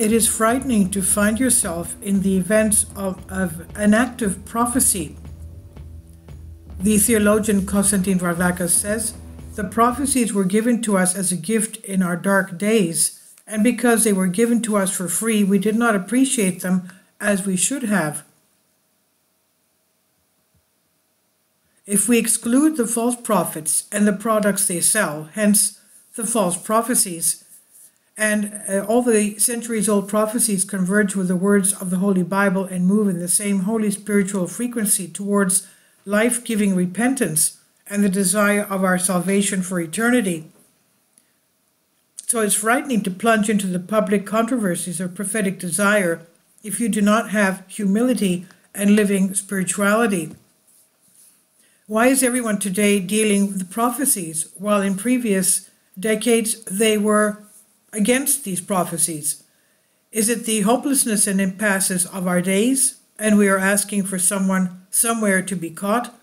it is frightening to find yourself in the events of an active prophecy. The theologian Konstantin Varvakas says, "The prophecies were given to us as a gift in our dark days, and because they were given to us for free, we did not appreciate them as we should have. If we exclude the false prophets and the products they sell, hence the false prophecies, and all the centuries-old prophecies converge with the words of the Holy Bible and move in the same holy spiritual frequency towards life-giving repentance and the desire of our salvation for eternity. So it's frightening to plunge into the public controversies of prophetic desire if you do not have humility and living spirituality. Why is everyone today dealing with the prophecies, while in previous decades they were against these prophecies? Is it the hopelessness and impasses of our days, and we are asking for someone somewhere to be caught?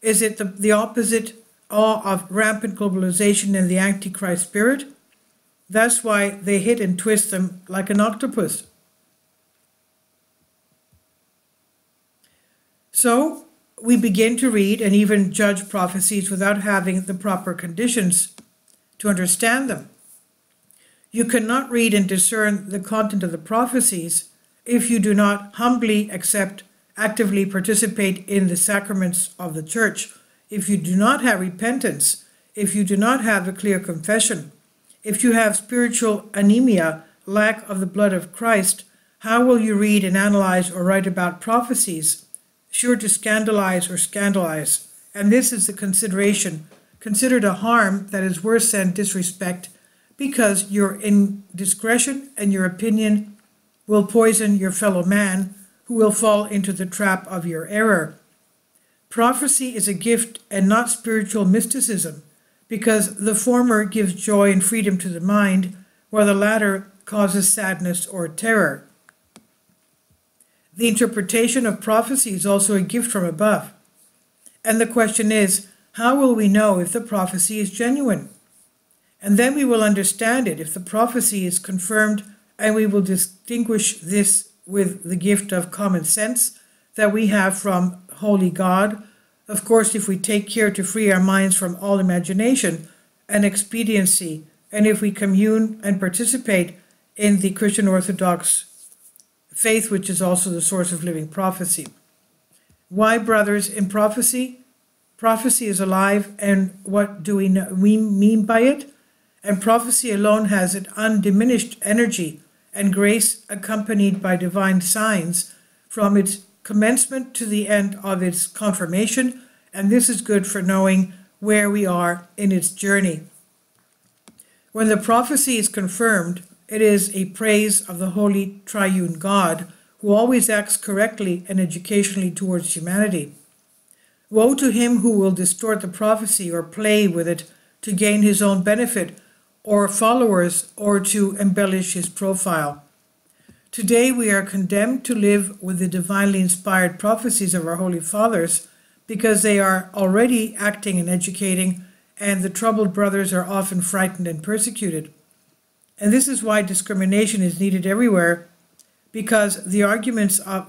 Is it the opposite awe of rampant globalization and the Antichrist spirit? That's why they hit and twist them like an octopus. So we begin to read and even judge prophecies without having the proper conditions to understand them. You cannot read and discern the content of the prophecies if you do not humbly accept, actively participate in the sacraments of the church, if you do not have repentance, if you do not have a clear confession, if you have spiritual anemia, lack of the blood of Christ. How will you read and analyze or write about prophecies? Sure to scandalize or scandalize. And this is the consideration, considered a harm that is worse than disrespect, because your indiscretion and your opinion will poison your fellow man, who will fall into the trap of your error. Prophecy is a gift and not spiritual mysticism, because the former gives joy and freedom to the mind, while the latter causes sadness or terror. The interpretation of prophecy is also a gift from above. And the question is, how will we know if the prophecy is genuine? And then we will understand it if the prophecy is confirmed, and we will distinguish this with the gift of common sense that we have from Holy God. Of course, if we take care to free our minds from all imagination and expediency, and if we commune and participate in the Christian Orthodox faith, which is also the source of living prophecy. Why, brothers, in prophecy? Prophecy is alive, and what do we mean by it? And prophecy alone has an undiminished energy and grace, accompanied by divine signs from its commencement to the end of its confirmation, and this is good for knowing where we are in its journey. When the prophecy is confirmed, it is a praise of the Holy Triune God, who always acts correctly and educationally towards humanity. Woe to him who will distort the prophecy or play with it to gain his own benefit or followers, or to embellish his profile. Today we are condemned to live with the divinely inspired prophecies of our Holy Fathers, because they are already acting and educating, and the troubled brothers are often frightened and persecuted. And this is why discrimination is needed everywhere, because the arguments of,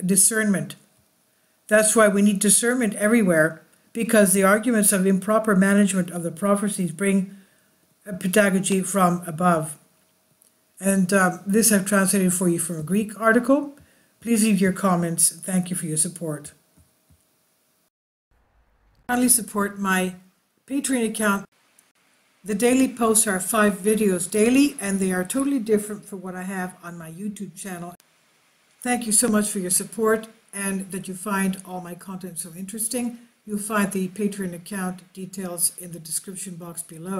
discernment. That's why we need discernment everywhere, because the arguments of improper management of the prophecies bring a pedagogy from above. And this I've translated for you from a Greek article. Please leave your comments. Thank you for your support. Kindly support my Patreon account. The daily posts are 5 videos daily, and they are totally different from what I have on my YouTube channel. Thank you so much for your support, and that you find all my content so interesting. You'll find the Patreon account details in the description box below.